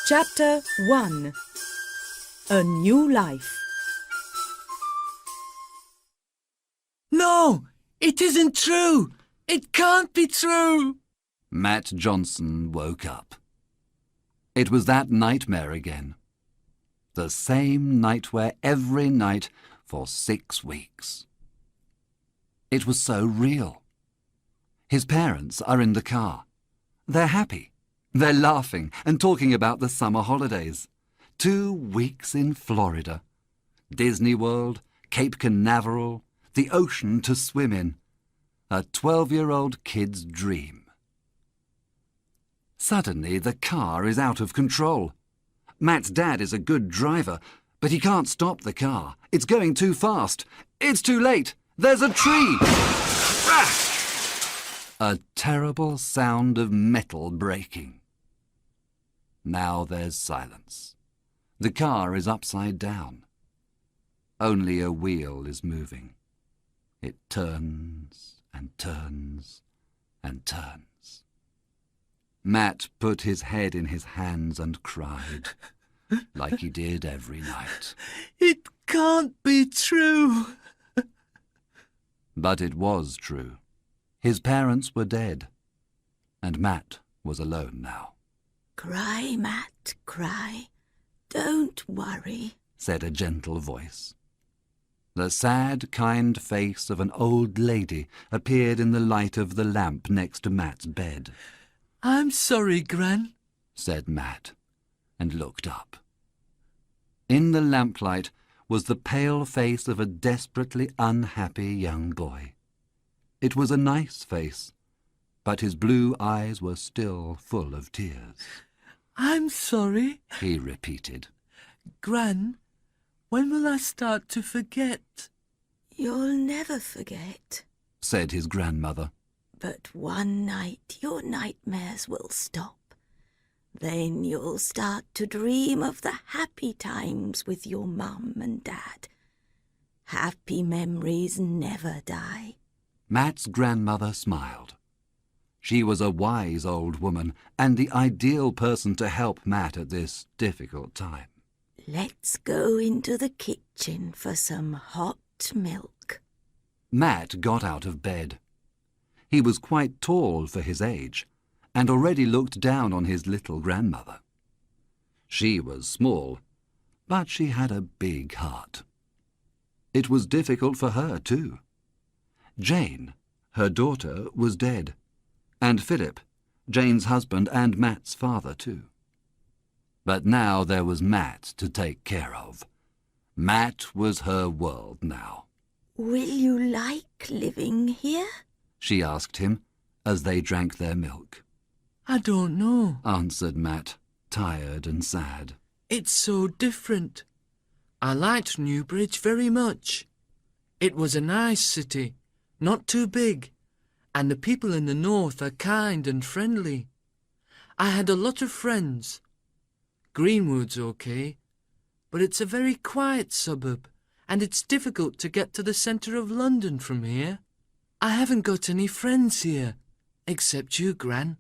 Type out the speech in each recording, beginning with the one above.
Chapter 1. A New Life. No, it isn't true. It can't be true. Matt Johnson woke up. It was that nightmare again. The same nightmare every night for 6 weeks. It was so real. His parents are in the car. They're happy. They're laughing and talking about the summer holidays. 2 weeks in Florida. Disney World, Cape Canaveral, the ocean to swim in. A 12-year-old kid's dream. Suddenly, the car is out of control. Matt's dad is a good driver, but he can't stop the car. It's going too fast. It's too late. There's a tree! A terrible sound of metal breaking. Now there's silence. The car is upside down. Only a wheel is moving. It turns and turns and turns. Matt put his head in his hands and cried, like he did every night. It can't be true. But it was true. His parents were dead, and Matt was alone now. "Cry, Matt, cry. Don't worry," said a gentle voice. The sad, kind face of an old lady appeared in the light of the lamp next to Matt's bed. I'm sorry, Gran, said Matt, and looked up. In the lamplight was the pale face of a desperately unhappy young boy. It was a nice face, but his blue eyes were still full of tears. I'm sorry, he repeated. Gran, when will I start to forget? "You'll never forget. Said his grandmother. But one night your nightmares will stop. Then you'll start to dream of the happy times with your mum and dad. Happy memories never die." Matt's grandmother smiled. She was a wise old woman and the ideal person to help Matt at this difficult time. "Let's go into the kitchen for some hot milk." Matt got out of bed. He was quite tall for his age, and already looked down on his little grandmother. She was small, but she had a big heart. It was difficult for her, too. Jane, her daughter, was dead, and Philip, Jane's husband and Matt's father, too. But now there was Matt to take care of. Matt was her world now. "Will you like living here?" she asked him as they drank their milk. I don't know, answered Matt, tired and sad. It's so different. I liked Newbridge very much. It was a nice city, not too big, and the people in the north are kind and friendly. I had a lot of friends. Greenwood's okay, but it's a very quiet suburb, and it's difficult to get to the centre of London from here. I haven't got any friends here, except you, Gran.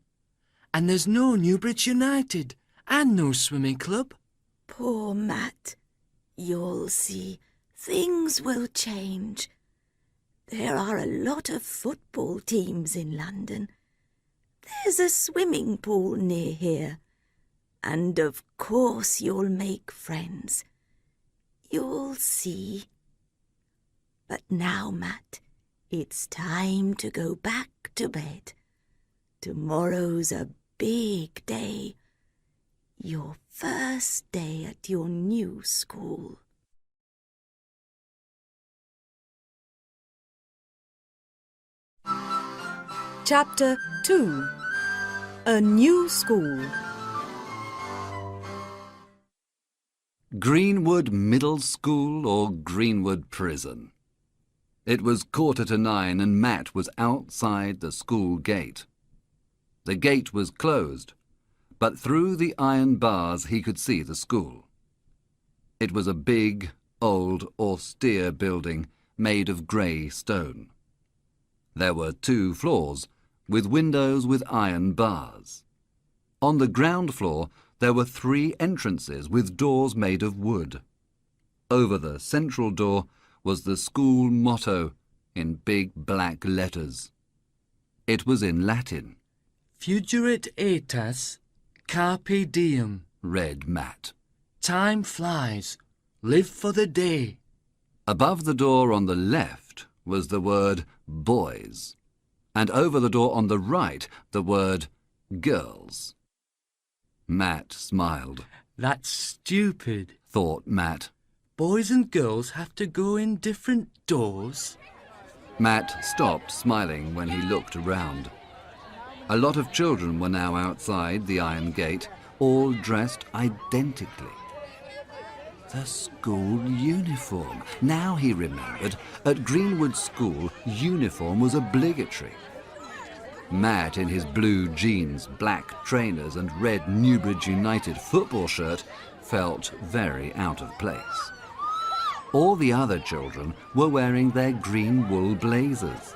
And there's no Newbridge United, and no swimming club. "Poor Matt. You'll see, things will change. There are a lot of football teams in London. There's a swimming pool near here. And of course you'll make friends. You'll see. But now, Matt, it's time to go back to bed. Tomorrow's a big day. Your first day at your new school." Chapter 2. A New School. Greenwood Middle School or Greenwood Prison? It was 9:15 and Matt was outside the school gate. The gate was closed, but through the iron bars he could see the school. It was a big, old, austere building made of grey stone. There were 2 floors, with windows with iron bars. On the ground floor There were 3 entrances with doors made of wood. Over the central door was the school motto in big black letters. It was in Latin. Fugerit aetas, carpe diem. Read Matt. Time flies. Live for the day. Above the door on the left was the word boys, and over the door on the right the word girls. Matt smiled. That's stupid. Thought Matt. Boys and girls have to go in different doors. Matt stopped smiling when he looked around. A lot of children were now outside the iron gate, all dressed identically. The school uniform. Now he remembered, at Greenwood School, uniform was obligatory. Matt, in his blue jeans, black trainers and red Newbridge United football shirt, felt very out of place. All the other children were wearing their green wool blazers.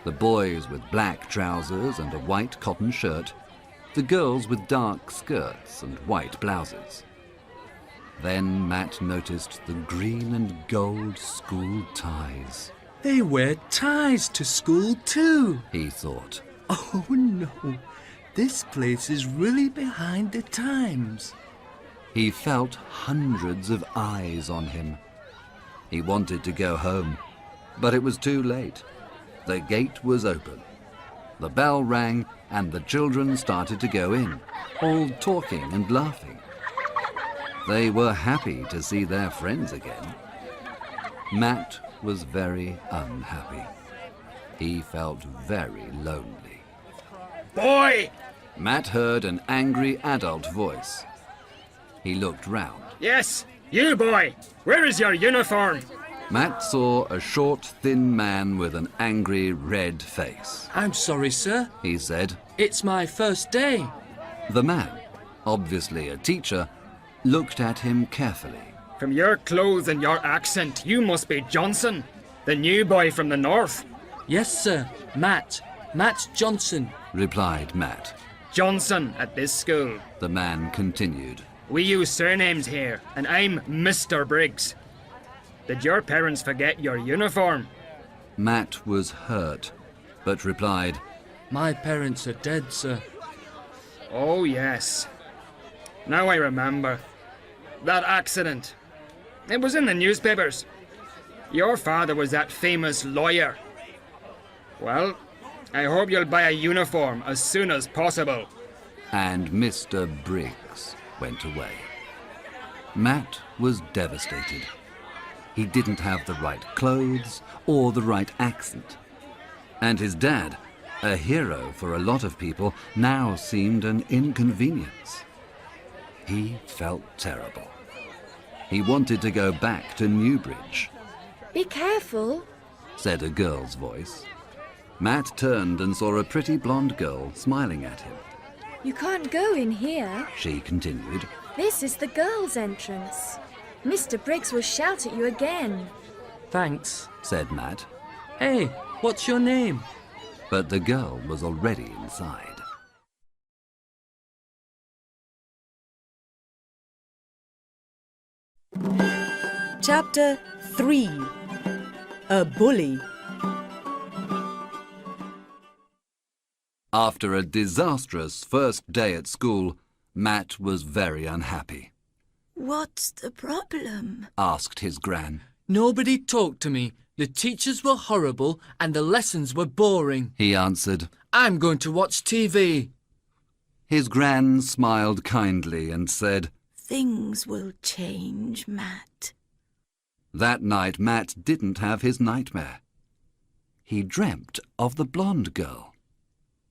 The boys with black trousers and a white cotton shirt, the girls with dark skirts and white blouses. Then Matt noticed the green and gold school ties. They wear ties to school too, He thought. Oh no, this place is really behind the times. He felt hundreds of eyes on him. He wanted to go home, but it was too late. The gate was open. The bell rang and the children started to go in, all talking and laughing. They were happy to see their friends again. Matt was very unhappy. He felt very lonely. Boy! Matt heard an angry adult voice. He looked round. Yes, you boy! Where is your uniform? Matt saw a short, thin man with an angry red face. I'm sorry, sir. He said. It's my first day. The man, obviously a teacher, looked at him carefully. From your clothes and your accent, you must be Johnson, the new boy from the north. Yes, sir. Matt Johnson. Replied Matt. Johnson at this school. The man continued. We use surnames here, and I'm Mr. Briggs. Did your parents forget your uniform? Matt was hurt, but replied, My parents are dead, sir. Oh, yes. Now I remember. That accident. It was in the newspapers. Your father was that famous lawyer. Well, I hope you'll buy a uniform as soon as possible. and Mr. Briggs went away. Matt was devastated. He didn't have the right clothes or the right accent. And his dad, a hero for a lot of people, now seemed an inconvenience. He felt terrible. He wanted to go back to Newbridge. Be careful, Said a girl's voice. Matt turned and saw a pretty blonde girl smiling at him. you can't go in here. She continued. This is the girls' entrance. Mr. Briggs will shout at you again. Thanks. Said Matt, Hey, what's your name? but the girl was already inside. Chapter 3 A Bully. After a disastrous first day at school, Matt was very unhappy. What's the problem? Asked his gran. Nobody talked to me. The teachers were horrible and the lessons were boring. He answered. I'm going to watch TV. His gran smiled kindly and said, Things will change, Matt. That night Matt didn't have his nightmare. He dreamt of the blonde girl.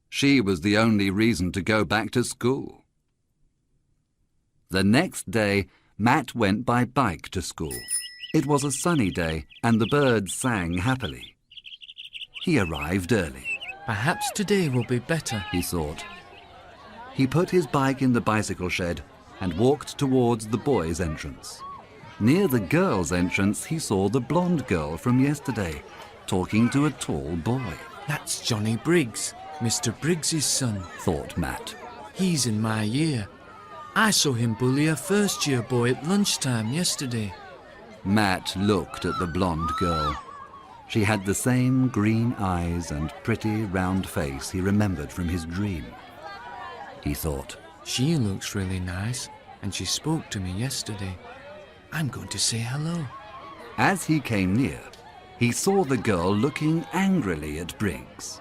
She was the only reason to go back to school. The next day, Matt went by bike to school. It was a sunny day and the birds sang happily. He arrived early, Perhaps today will be better. he thought. He put his bike in the bicycle shed and walked towards the boys' entrance. Near the girls' entrance, he saw the blonde girl from yesterday, talking to a tall boy, That's Johnny Briggs, Mr. Briggs's son. thought Matt. He's in my year. I saw him bully a first-year boy at lunchtime yesterday. Matt looked at the blonde girl. She had the same green eyes and pretty round face he remembered from his dream. He thought, She looks really nice, and she spoke to me yesterday. I'm going to say hello. as he came near, he saw the girl looking angrily at Briggs.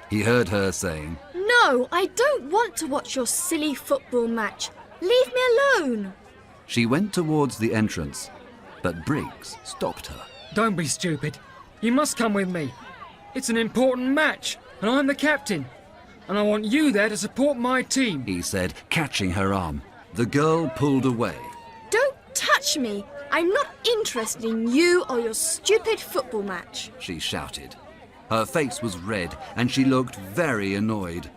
He heard her saying, No, I don't want to watch your silly football match. Leave me alone. She went towards the entrance, but Briggs stopped her. Don't be stupid. You must come with me. It's an important match, and I'm the captain. And I want you there to support my team. He said, catching her arm. The girl pulled away. Don't touch me. I'm not interested in you or your stupid football match. She shouted. Her face was red, and she looked very annoyed.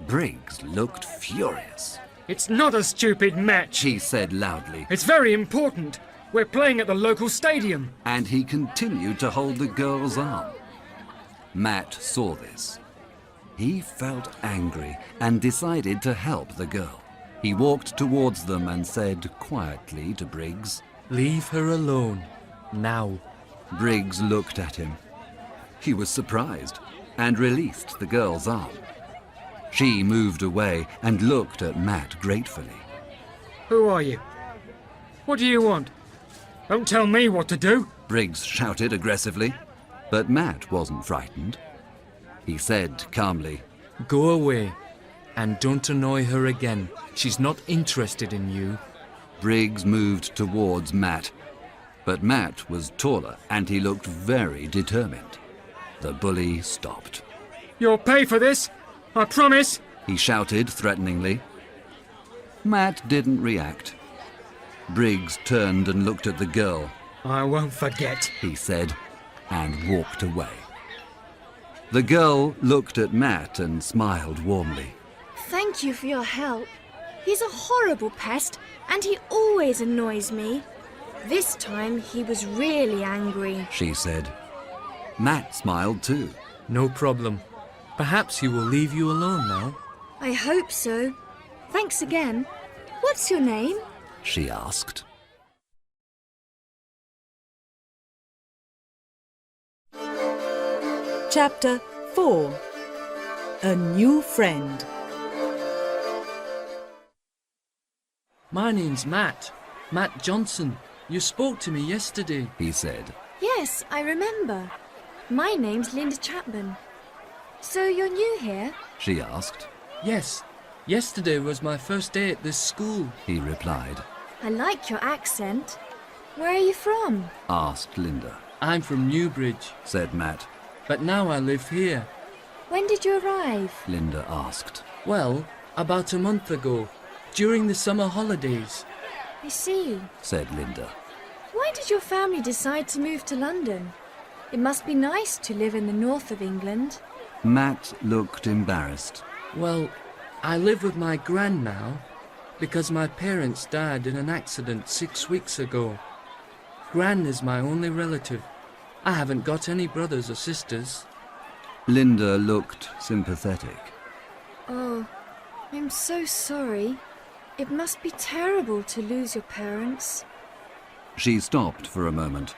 Briggs looked furious. It's not a stupid match. He said loudly, It's very important. We're playing at the local stadium. and he continued to hold the girl's arm. Matt saw this. He felt angry and decided to help the girl. He walked towards them and said quietly to Briggs. Leave her alone. Now. Briggs looked at him. He was surprised and released the girl's arm. She moved away and looked at Matt gratefully. Who are you? What do you want? Don't tell me what to do. Briggs shouted aggressively, but Matt wasn't frightened. He said calmly, Go away. And don't annoy her again. She's not interested in you. Briggs moved towards Matt, but Matt was taller and he looked very determined. The bully stopped. You'll pay for this. I promise. He shouted threateningly. Matt didn't react. Briggs turned and looked at the girl. I won't forget. He said, and walked away. The girl looked at Matt and smiled warmly. Thank you for your help. He's a horrible pest, and he always annoys me. This time he was really angry. She said. Matt smiled too. No problem. Perhaps he will leave you alone now. I hope so. Thanks again. What's your name? She asked. Chapter 4. A New Friend. My name's Matt. Matt Johnson. You spoke to me yesterday. He said. Yes, I remember. My name's Linda Chapman. So you're new here? She asked. Yes. Yesterday was my first day at this school. He replied. I like your accent. Where are you from? Asked Linda. I'm from Newbridge, Said Matt. but now I live here. When did you arrive? Linda asked. Well, about a month ago, during the summer holidays. I see. Said Linda. Why did your family decide to move to London? It must be nice to live in the north of England. Matt looked embarrassed. Well, I live with my gran now, because my parents died in an accident 6 weeks ago. Gran is my only relative. I haven't got any brothers or sisters. Linda looked sympathetic. Oh, I'm so sorry. It must be terrible to lose your parents. She stopped for a moment,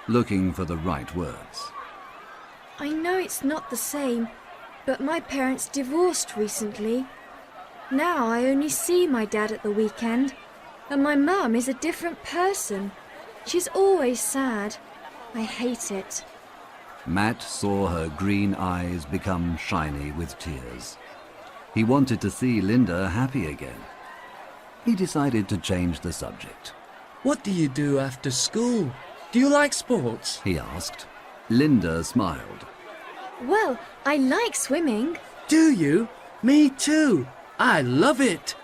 looking for the right words. I know it's not the same, but my parents divorced recently. Now I only see my dad at the weekend, and my mum is a different person. She's always sad. I hate it. Matt saw her green eyes become shiny with tears. He wanted to see Linda happy again. He decided to change the subject. What do you do after school? Do you like sports? He asked. Linda smiled. Well, I like swimming. Do you? Me too. I love it.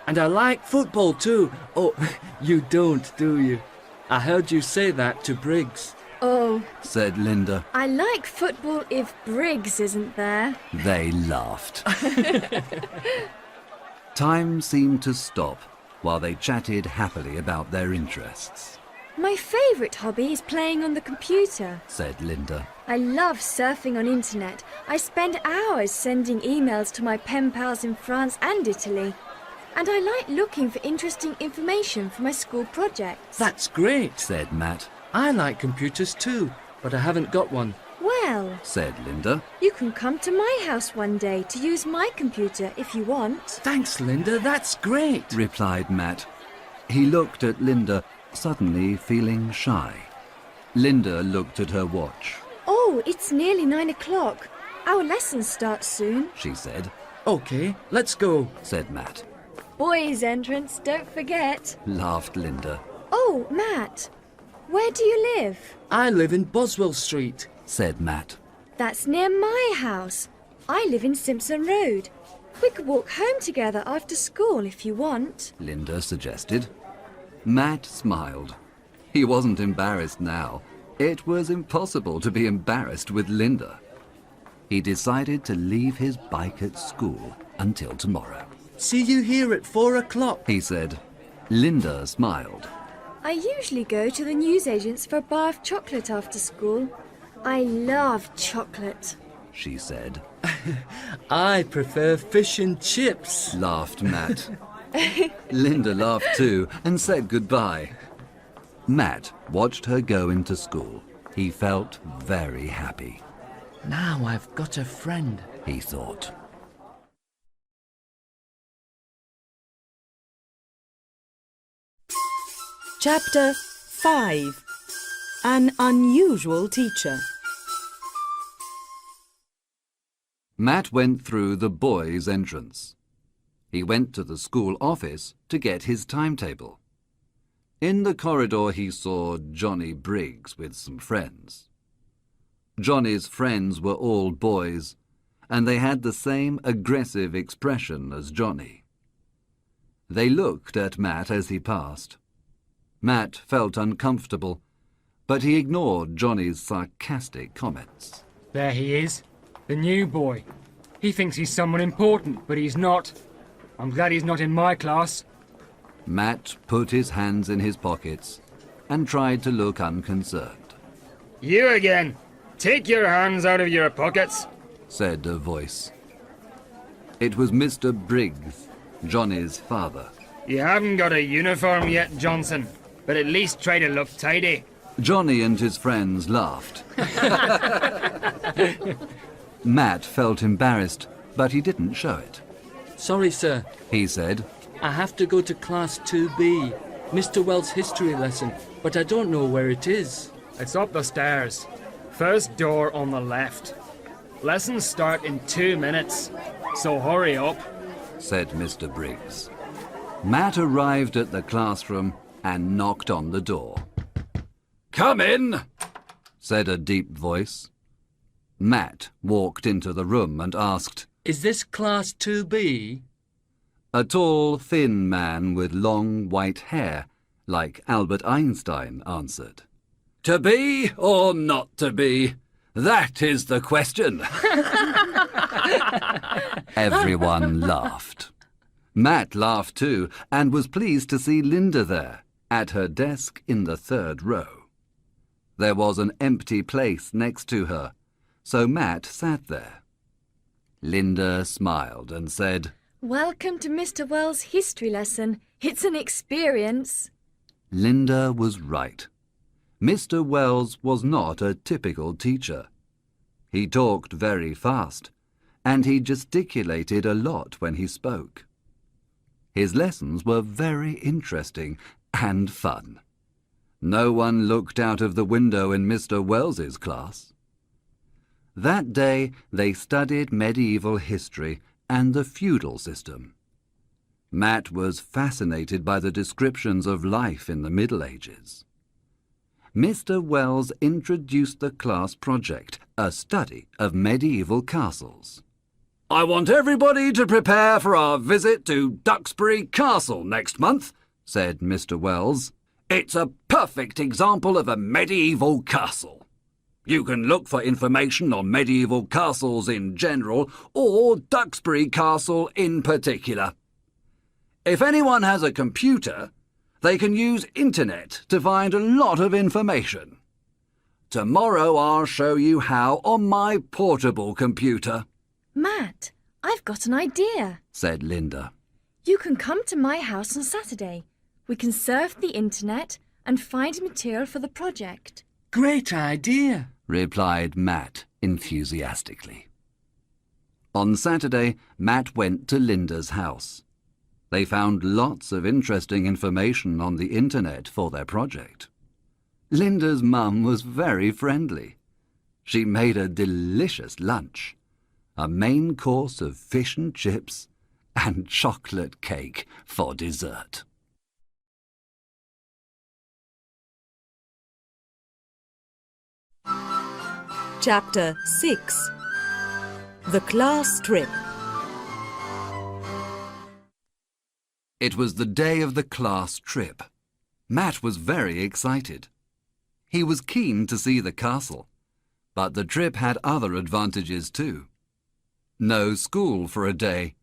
And I like football too. Oh, you don't, do you? I heard you say that to Briggs. Oh, Said Linda. I like football if Briggs isn't there. They laughed. Time seemed to stop while they chatted happily about their interests, My favourite hobby is playing on the computer. said Linda. I love surfing on internet. I spend hours sending emails to my pen pals in France and Italy. and I like looking for interesting information for my school projects. That's great. said Matt. I like computers too, but I haven't got one. Well, Said Linda. you can come to my house one day to use my computer if you want. Thanks, Linda, that's great. Replied Matt. He looked at Linda, suddenly feeling shy. Linda looked at her watch. Oh, it's nearly 9 o'clock. Our lesson starts soon. She said. OK, let's go. Said Matt. Boys' entrance, don't forget. Laughed Linda. Oh, Matt, where do you live? I live in Boswell Street. Said Matt. That's near my house. I live in Simpson Road. We could walk home together after school if you want. Linda suggested. Matt smiled. He wasn't embarrassed now. It was impossible to be embarrassed with Linda. He decided to leave his bike at school until tomorrow. See you here at 4 o'clock. He said. Linda smiled. I usually go to the newsagent's for a bar of chocolate after school. I love chocolate. She said. I prefer fish and chips. Laughed Matt. Linda laughed too and said goodbye. Matt watched her go into school. He felt very happy. Now I've got a friend, he thought. Chapter 5. An unusual teacher. Matt went through the boys' entrance. He went to the school office to get his timetable. In the corridor he saw Johnny Briggs with some friends. Johnny's friends were all boys, and they had the same aggressive expression as Johnny. They looked at Matt as he passed. Matt felt uncomfortable, but he ignored Johnny's sarcastic comments. There he is, the new boy. He thinks he's someone important, but he's not. I'm glad he's not in my class. Matt put his hands in his pockets and tried to look unconcerned. You again. Take your hands out of your pockets, said a voice. It was Mr. Briggs, Johnny's father. You haven't got a uniform yet, Johnson, but at least try to look tidy. Johnny and his friends laughed. Matt felt embarrassed, but he didn't show it. Sorry, sir. He said. I have to go to class 2B, Mr. Wells' history lesson, but I don't know where it is. It's up the stairs. First door on the left. Lessons start in 2 minutes, so hurry up, said Mr. Briggs. Matt arrived at the classroom and knocked on the door. Come in, said a deep voice. Matt walked into the room and asked, Is this class 2B? A tall, thin man with long white hair, like Albert Einstein, answered. To be or not to be? That is the question. Everyone laughed. Matt laughed too, and was pleased to see Linda there, at her desk in the 3rd row. There was an empty place next to her, so Matt sat there. Linda smiled and said, Welcome to Mr. Wells' history lesson. It's an experience. Linda was right. Mr. Wells was not a typical teacher. He talked very fast, and he gesticulated a lot when he spoke. His lessons were very interesting and fun. No one looked out of the window in Mr. Wells's class. That day they studied medieval history and the feudal system. Matt was fascinated by the descriptions of life in the Middle Ages. Mr. Wells introduced the class project, a study of medieval castles. I want everybody to prepare for our visit to Duxbury Castle next month, said Mr. Wells. It's a perfect example of a medieval castle. You can look for information on medieval castles in general or Duxbury Castle in particular. If anyone has a computer, they can use internet to find a lot of information. Tomorrow I'll show you how on my portable computer. Matt, I've got an idea, said Linda. You can come to my house on Saturday. We can surf the internet and find material for the project. Great idea, replied Matt enthusiastically. On Saturday, Matt went to Linda's house. They found lots of interesting information on the internet for their project. Linda's mum was very friendly. She made a delicious lunch, a main course of fish and chips, and chocolate cake for dessert. Chapter 6. The Class Trip. It was the day of the class trip. Matt was very excited. He was keen to see the castle, but the trip had other advantages too. No school for a day,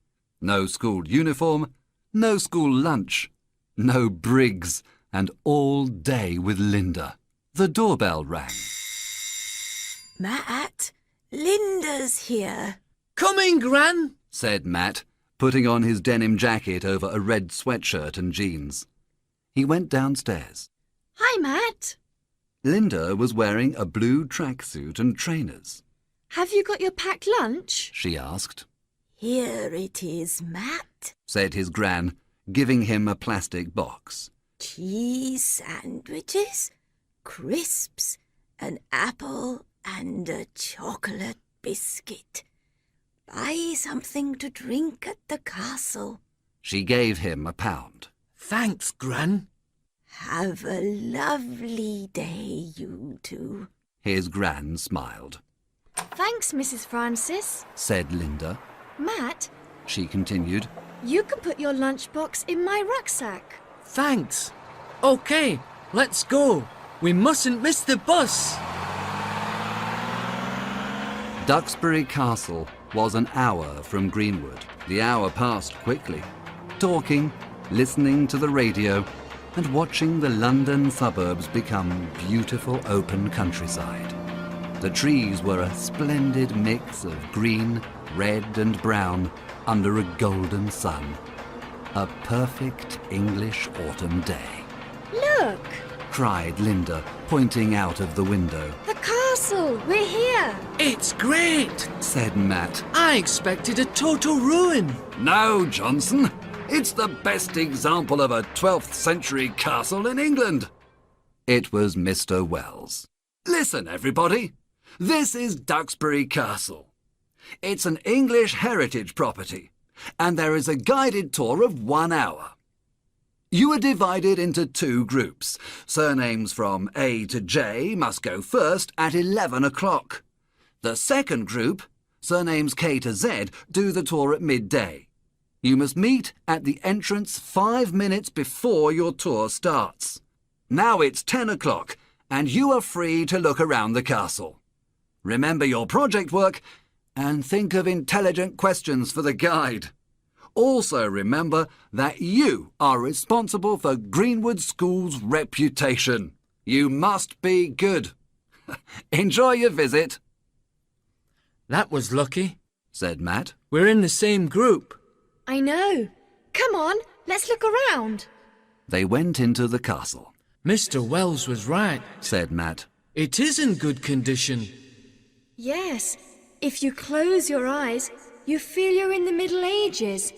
no school uniform, no school lunch, no Briggs, and all day with Linda. The doorbell rang. Matt, Linda's here. Coming, Gran, said Matt, putting on his denim jacket over a red sweatshirt and jeans. He went downstairs. Hi, Matt. Linda was wearing a blue tracksuit and trainers. Have you got your packed lunch? She asked. Here it is, Matt. Said his gran, giving him a plastic box. Cheese sandwiches, crisps, an apple and a chocolate biscuit. Buy something to drink at the castle. She gave him £1. Thanks, Gran. Have a lovely day, you two. His gran smiled. Thanks, Mrs. Francis. Said Linda. Matt, She continued. you can put your lunchbox in my rucksack. Thanks. OK, let's go. We mustn't miss the bus. Duxbury Castle was an hour from Greenwood. The hour passed quickly. Talking, listening to the radio, and watching the London suburbs become beautiful open countryside. The trees were a splendid mix of green, red and brown under a golden sun. A perfect English autumn day. Look, Cried Linda, pointing out of the window. the castle. We're here. It's great. Said Matt. I expected a total ruin. No, Johnson. It's the best example of a 12th century castle in England. It was Mr. Wells. Listen, everybody. This is Duxbury Castle. It's an English heritage property, and there is a guided tour of 1 hour. You are divided into 2 groups. Surnames from A to J must go first at 11 o'clock. The second group, surnames K to Z, do the tour at midday. You must meet at the entrance 5 minutes before your tour starts. Now it's 10 o'clock, and you are free to look around the castle. Remember your project work, and think of intelligent questions for the guide. Also remember that you are responsible for Greenwood School's reputation. You must be good. Enjoy your visit, That was lucky. said Matt. We're in the same group. I know. Come on, let's look around. They went into the castle, Mr. Wells was right. said Matt. It is in good condition. Yes, if you close your eyes, you feel you're in the Middle Ages.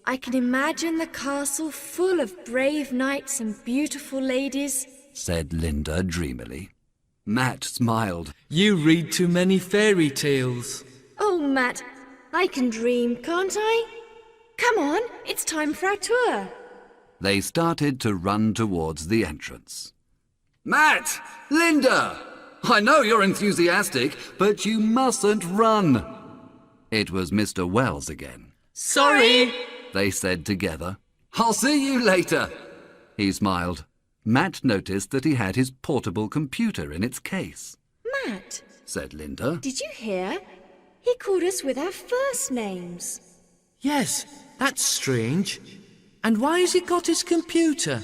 I can imagine the castle full of brave knights and beautiful ladies. Said Linda dreamily. Matt smiled. You read too many fairy tales. Oh, Matt, I can dream, can't I? Come on, it's time for our tour. They started to run towards the entrance. Matt! Linda! I know you're enthusiastic, but you mustn't run. It was Mr. Wells again. Sorry! They said together. I'll see you later. He smiled. Matt noticed that he had his portable computer in its case. Matt, Said Linda. did you hear? He called us with our first names. Yes, that's strange. And why has he got his computer?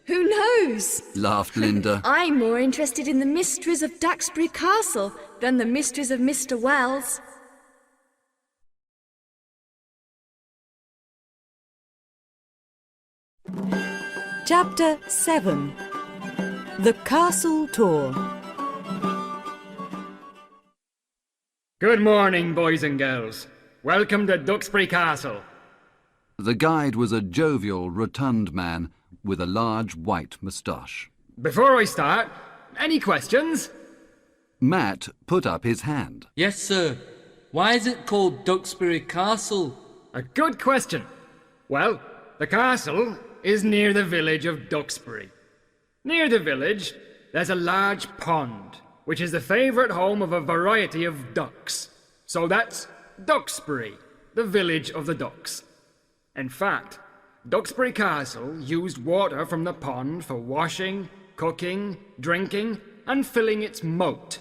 Who knows? Laughed Linda. I'm more interested in the mysteries of Duxbury Castle than the mysteries of Mr. Wells. Chapter 7. The Castle Tour. Good morning, boys and girls. Welcome to Duxbury Castle. The guide was a jovial, rotund man with a large white moustache. Before I start, any questions? Matt put up his hand. Yes, sir. Why is it called Duxbury Castle? A good question. Well, the castle is near the village of Duxbury. Near the village, there's a large pond, which is the favourite home of a variety of ducks. So that's Duxbury, the village of the ducks. In fact, Duxbury Castle used water from the pond for washing, cooking, drinking, and filling its moat.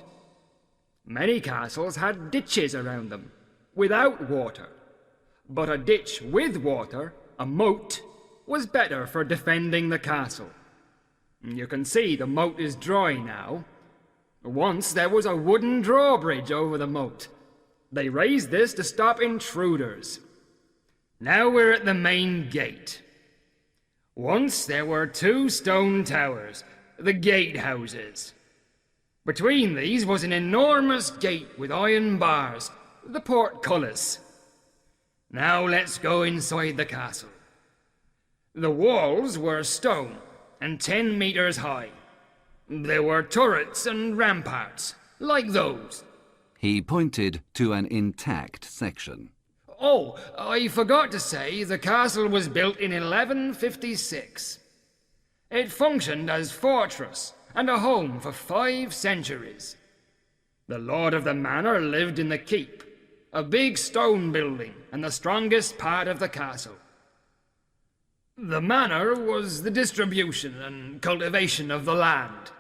Many castles had ditches around them, without water. But a ditch with water, a moat, was better for defending the castle. You can see the moat is dry now. Once there was a wooden drawbridge over the moat. They raised this to stop intruders. Now we're at the main gate. Once there were 2 stone towers, the gatehouses. Between these was an enormous gate with iron bars, the portcullis. Now let's go inside the castle. The walls were stone and 10 meters high. There were turrets and ramparts, like those. He pointed to an intact section. Oh, I forgot to say the castle was built in 1156. It functioned as fortress and a home for 5 centuries. The lord of the manor lived in the keep, a big stone building and the strongest part of the castle. The manor was the distribution and cultivation of the land.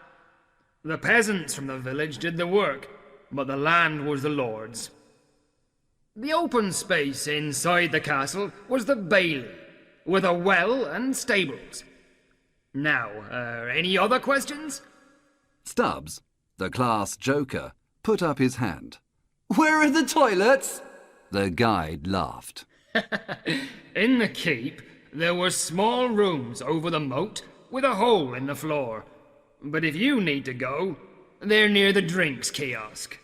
The peasants from the village did the work, but the land was the lord's. The open space inside the castle was the bailey, with a well and stables. Now, any other questions? Stubbs, the class joker, put up his hand. Where are the toilets? The guide laughed. In the keep, there were small rooms over the moat with a hole in the floor. But if you need to go, they're near the drinks kiosk.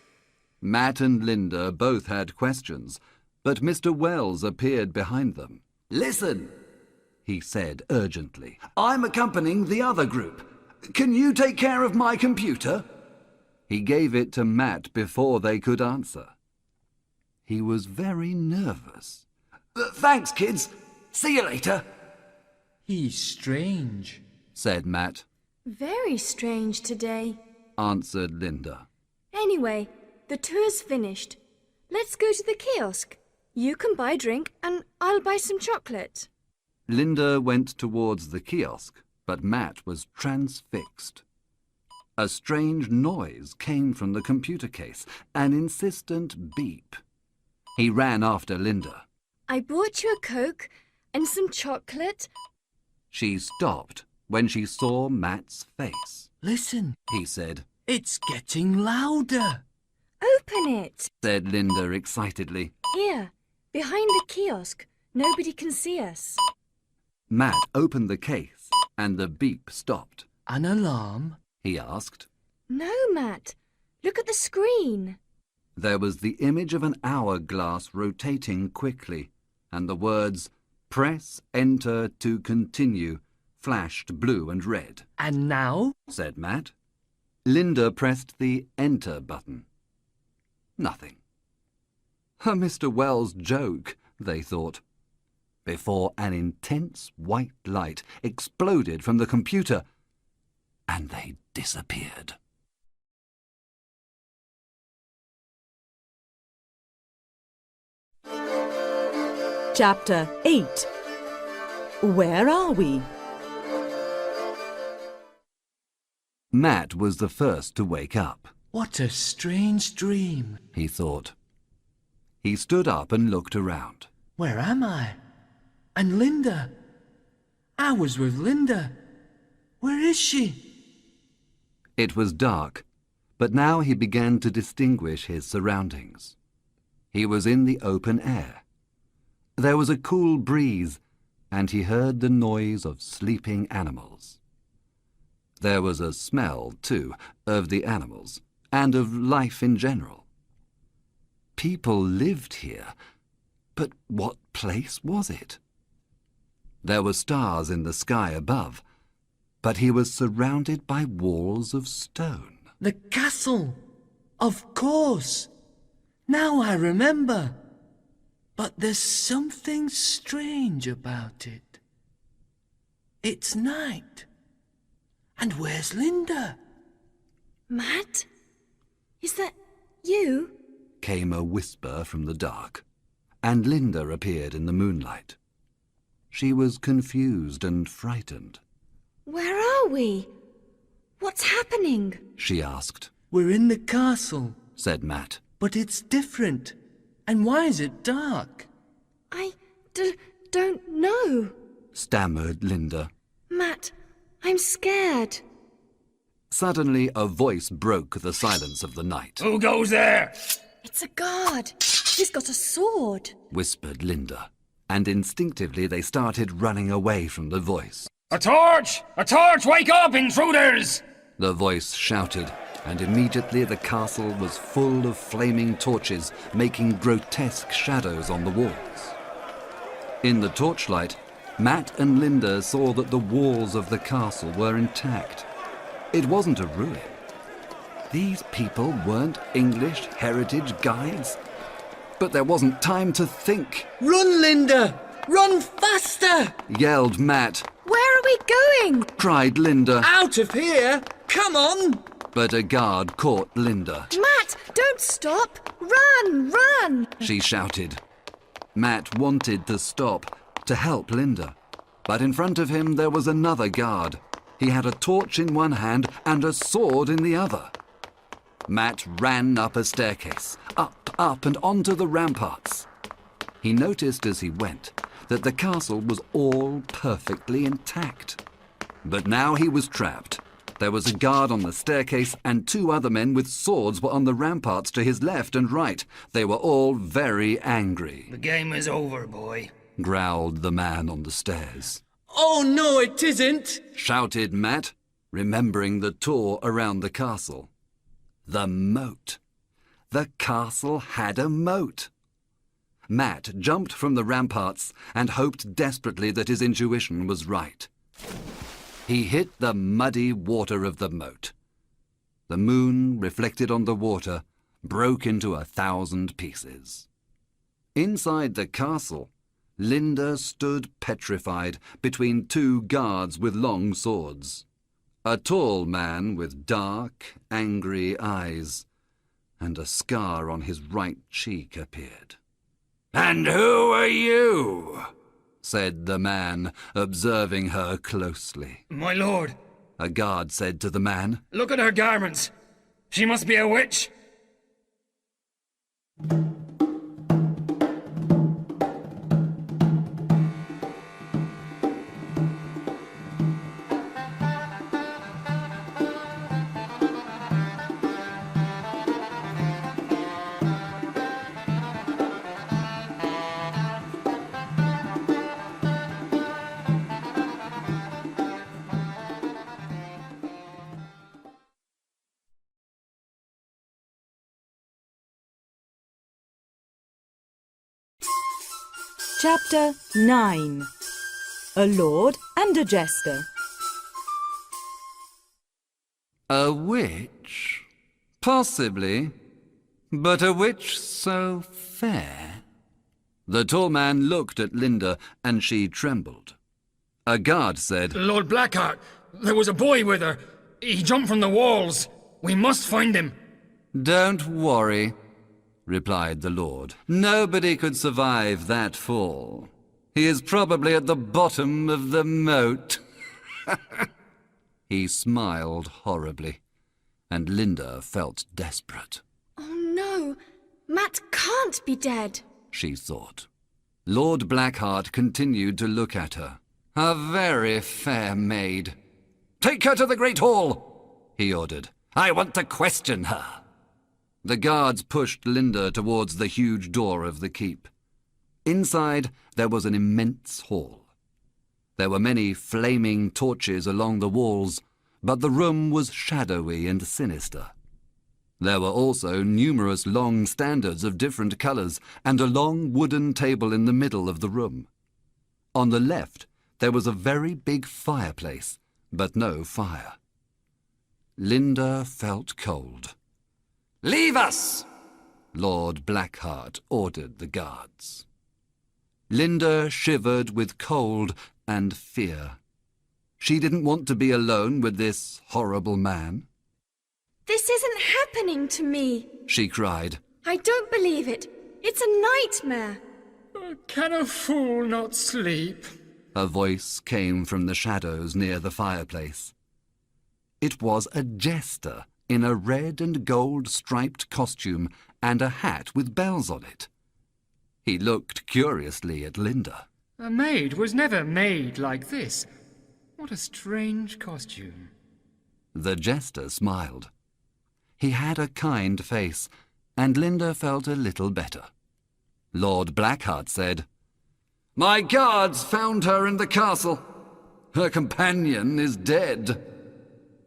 Matt and Linda both had questions, but Mr. Wells appeared behind them. Listen, he said urgently. I'm accompanying the other group. Can you take care of my computer? He gave it to Matt before they could answer. He was very nervous. Thanks, kids. See you later. He's strange, said Matt. Very strange today. Answered Linda. Anyway, the tour's finished. Let's go to the kiosk. You can buy a drink and I'll buy some chocolate. Linda went towards the kiosk, but Matt was transfixed. A strange noise came from the computer case, an insistent beep. He ran after Linda. I bought you a Coke and some chocolate. She stopped when she saw Matt's face. Listen, He said, it's getting louder. Open it. said Linda excitedly. Here, behind the kiosk. Nobody can see us. Matt opened the case and the beep stopped. An alarm? He asked. No, Matt. Look at the screen. There was the image of an hourglass rotating quickly, and the words, "Press Enter to continue," flashed blue and red. And now? Said Matt. Linda pressed the Enter button. Nothing. A Mr. Wells joke, they thought, before an intense white light exploded from the computer, and they disappeared. Chapter 8. Where are we? Matt was the first to wake up, What a strange dream. he thought. He stood up and looked around. Where am I? And Linda? I was with Linda. Where is she? It was dark, but now he began to distinguish his surroundings. He was in the open air. There was a cool breeze, and he heard the noise of sleeping animals. There was a smell, too, of the animals, and of life in general. People lived here, but what place was it? There were stars in the sky above, but he was surrounded by walls of stone. The castle! Of course! Now I remember. But there's something strange about it. It's night. And where's Linda? Matt? Is that you? Came a whisper from the dark, and Linda appeared in the moonlight. She was confused and frightened. Where are we? What's happening? She asked. We're in the castle, Said Matt. but it's different. And why is it dark? I don't know. Stammered Linda. Matt, I'm scared. Suddenly a voice broke the silence of the night. Who goes there? It's a guard. He's got a sword. Whispered Linda, and instinctively they started running away from the voice. A torch! A torch! Wake up, intruders! The voice shouted, and immediately the castle was full of flaming torches, making grotesque shadows on the walls. In the torchlight, Matt and Linda saw that the walls of the castle were intact. It wasn't a ruin. These people weren't English heritage guides. But there wasn't time to think, Run, Linda! Run faster! yelled Matt. Where are we going? Cried Linda, Out of here! Come on! but a guard caught Linda. Matt, don't stop! Run, run! She shouted. Matt wanted to stop, to help Linda. But in front of him there was another guard. He had a torch in one hand and a sword in the other. Matt ran up a staircase, up and onto the ramparts. He noticed as he went that the castle was all perfectly intact. But now he was trapped. There was a guard on the staircase and two other men with swords were on the ramparts to his left and right. They were all very angry, The game is over, boy. growled the man on the stairs. Oh, no, it isn't! Shouted Matt, remembering the tour around the castle. The moat. The castle had a moat. Matt jumped from the ramparts and hoped desperately that his intuition was right. He hit the muddy water of the moat. The moon, reflected on the water, broke into 1,000 pieces. Inside the castle, Linda stood petrified between two guards with long swords. A tall man with dark, angry eyes, and a scar on his right cheek appeared. "And who are you?" said the man, observing her closely. My lord, A guard said to the man. look at her garments. She must be a witch. Chapter 9. A Lord and a Jester. A witch? Possibly. But a witch so fair? The tall man looked at Linda, and she trembled. A guard said, Lord Blackheart, there was a boy with her. He jumped from the walls. We must find him. "Don't worry," replied the Lord. "Nobody could survive that fall. He is probably at the bottom of the moat." He smiled horribly, and Linda felt desperate. Oh no, Matt can't be dead. She thought. Lord Blackheart continued to look at her. A very fair maid. "Take her to the Great Hall," he ordered. "I want to question her." The guards pushed Linda towards the huge door of the keep. Inside there was an immense hall. There were many flaming torches along the walls, but the room was shadowy and sinister. There were also numerous long standards of different colours and a long wooden table in the middle of the room. On the left, there was a very big fireplace, but no fire. Linda felt cold. "Leave us!" Lord Blackheart ordered the guards. Linda shivered with cold and fear. She didn't want to be alone with this horrible man. This isn't happening to me, She cried. I don't believe it. It's a nightmare. Can a fool not sleep? A voice came from the shadows near the fireplace. It was a jester in a red and gold striped costume and a hat with bells on it. He looked curiously at Linda. A maid was never made like this. What a strange costume. The jester smiled. He had a kind face, and Linda felt a little better. Lord Blackheart said, "My guards found her in the castle. Her companion is dead.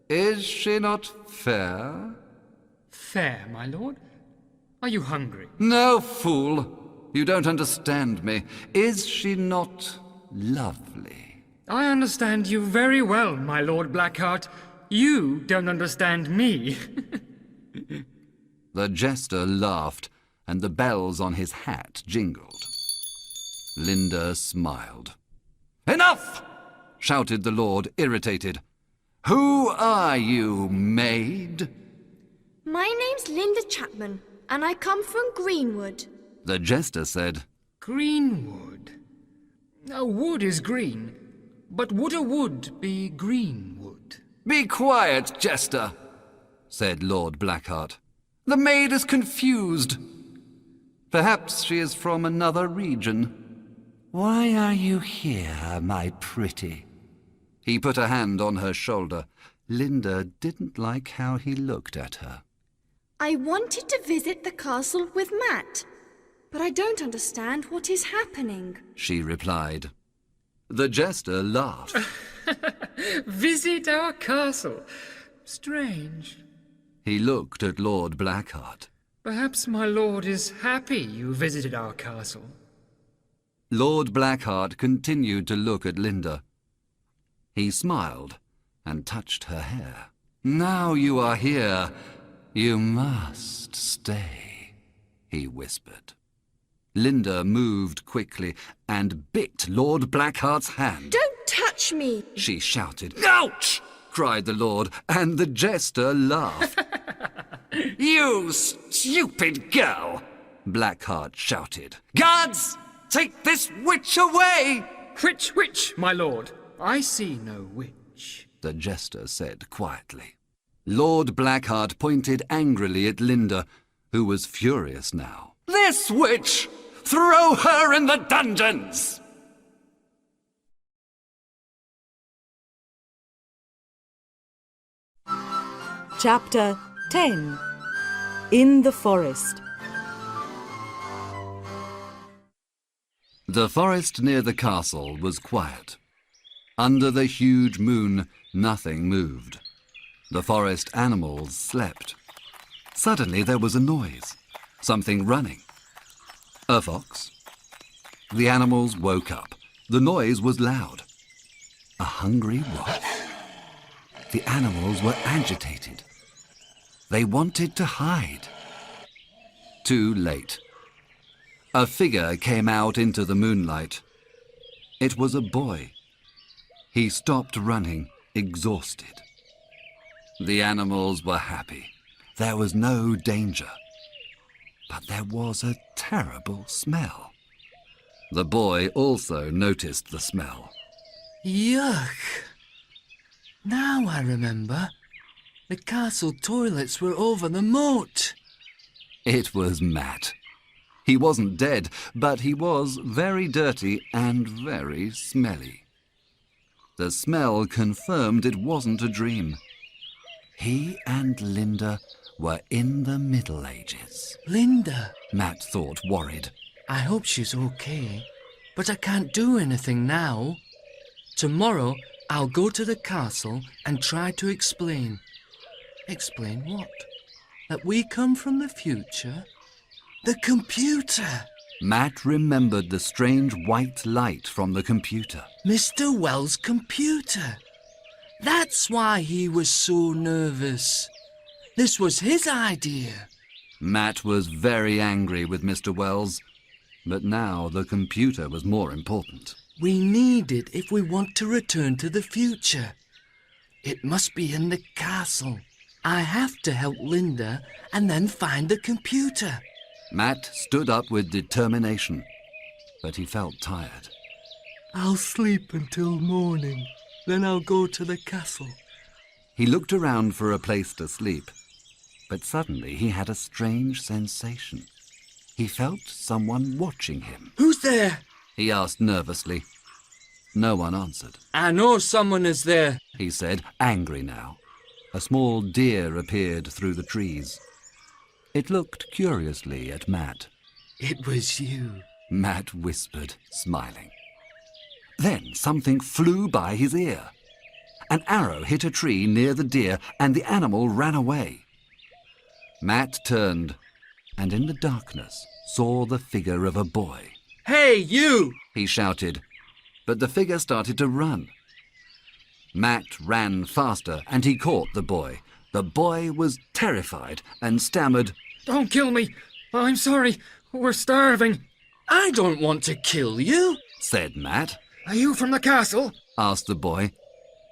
Is she not fair?" Fair, my lord? Are you hungry? "No, fool. You don't understand me. Is she not lovely?" I understand you very well, my Lord Blackheart. You don't understand me. The jester laughed, and the bells on his hat jingled. Linda smiled. "Enough!" shouted the lord, irritated. "Who are you, maid?" My name's Linda Chapman, and I come from Greenwood. The jester said, Greenwood. A wood is green, but would a wood be greenwood? "Be quiet, jester," said Lord Blackheart. "The maid is confused. Perhaps she is from another region. Why are you here, my pretty?" He put a hand on her shoulder. Linda didn't like how he looked at her. I wanted to visit the castle with Matt, but I don't understand what is happening. She replied. The jester laughed. Visit our castle. Strange. He looked at Lord Blackheart. Perhaps my lord is happy you visited our castle. Lord Blackheart continued to look at Linda. He smiled and touched her hair. "Now you are here, you must stay," he whispered. Linda moved quickly and bit Lord Blackheart's hand. Don't touch me! She shouted. "Ouch!" cried the lord, and the jester laughed. "You stupid girl!" Blackheart shouted. "Guards, take this witch away!" Which, my lord? I see no witch. The jester said quietly. Lord Blackheart pointed angrily at Linda, who was furious now. "This witch! Throw her in the dungeons!" Chapter 10. In the Forest. The forest near the castle was quiet. Under the huge moon, nothing moved. The forest animals slept. Suddenly there was a noise, something running. A fox? The animals woke up. The noise was loud. A hungry wolf? The animals were agitated. They wanted to hide. Too late. A figure came out into the moonlight. It was a boy. He stopped running, exhausted. The animals were happy. There was no danger. But there was a terrible smell. The boy also noticed the smell. Yuck! Now I remember. The castle toilets were over the moat. It was Matt. He wasn't dead, but he was very dirty and very smelly. The smell confirmed it wasn't a dream. He and Linda were in the Middle Ages. Linda, Matt thought, worried. I hope she's okay, but I can't do anything now. Tomorrow I'll go to the castle and try to explain. Explain what? That we come from the future? The computer! Matt remembered the strange white light from the computer. Mr. Wells' computer. That's why he was so nervous. This was his idea. Matt was very angry with Mr. Wells, but now the computer was more important. We need it if we want to return to the future. It must be in the castle. I have to help Linda and then find the computer. Matt stood up with determination, but he felt tired. I'll sleep until morning, then I'll go to the castle. He looked around for a place to sleep, but suddenly he had a strange sensation. He felt someone watching him. Who's there? He asked nervously. No one answered. I know someone is there. He said, angry now. A small deer appeared through the trees. It looked curiously at Matt. It was you. Matt whispered, smiling. Then something flew by his ear. An arrow hit a tree near the deer, and the animal ran away. Matt turned, and in the darkness saw the figure of a boy. Hey, you! He shouted, but the figure started to run. Matt ran faster, and he caught the boy. The boy was terrified and stammered, Don't kill me. I'm sorry. We're starving. I don't want to kill you, said Matt. Are you from the castle? Asked the boy.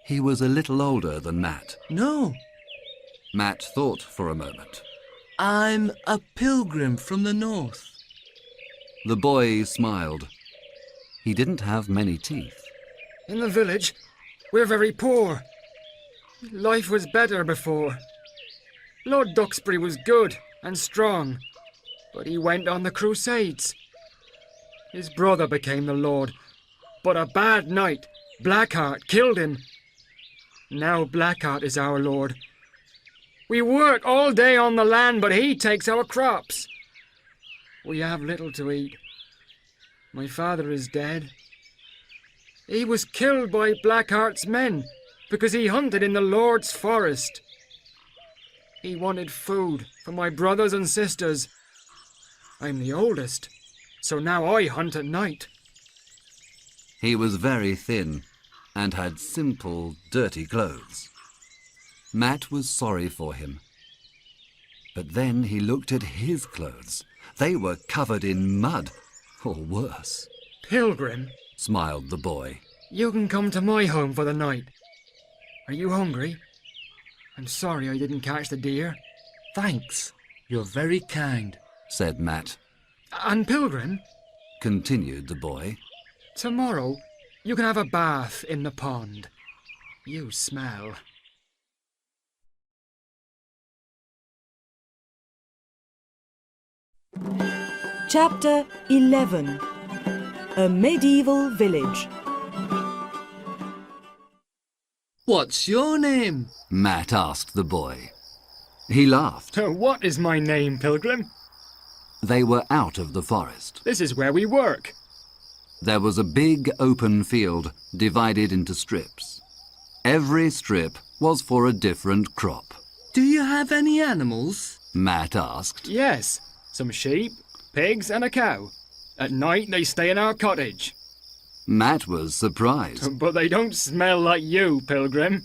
He was a little older than Matt. No, Matt thought for a moment. I'm a pilgrim from the north. The boy smiled. He didn't have many teeth. In the village, we're very poor. Life was better before. Lord Duxbury was good and strong, but he went on the Crusades. His brother became the Lord, but a bad night, Blackheart, killed him. Now Blackheart is our Lord. We work all day on the land, but he takes our crops. We have little to eat. My father is dead. He was killed by Blackheart's men because he hunted in the Lord's forest. He wanted food for my brothers and sisters. I'm the oldest, so now I hunt at night. He was very thin and had simple, dirty clothes. Matt was sorry for him. But then he looked at his clothes. They were covered in mud, or worse. Pilgrim, Smiled the boy. you can come to my home for the night. Are you hungry? I'm sorry I didn't catch the deer. Thanks. You're very kind. Said Matt. And Pilgrim, Continued the boy. tomorrow you can have a bath in the pond. You smell. Chapter 11. A Medieval Village. What's your name? Matt asked the boy. He laughed. What is my name, Pilgrim? They were out of the forest. This is where we work. There was a big open field divided into strips. Every strip was for a different crop. Do you have any animals? Matt asked. Yes, some sheep, pigs and a cow. At night they stay in our cottage. Matt was surprised. But they don't smell like you, Pilgrim.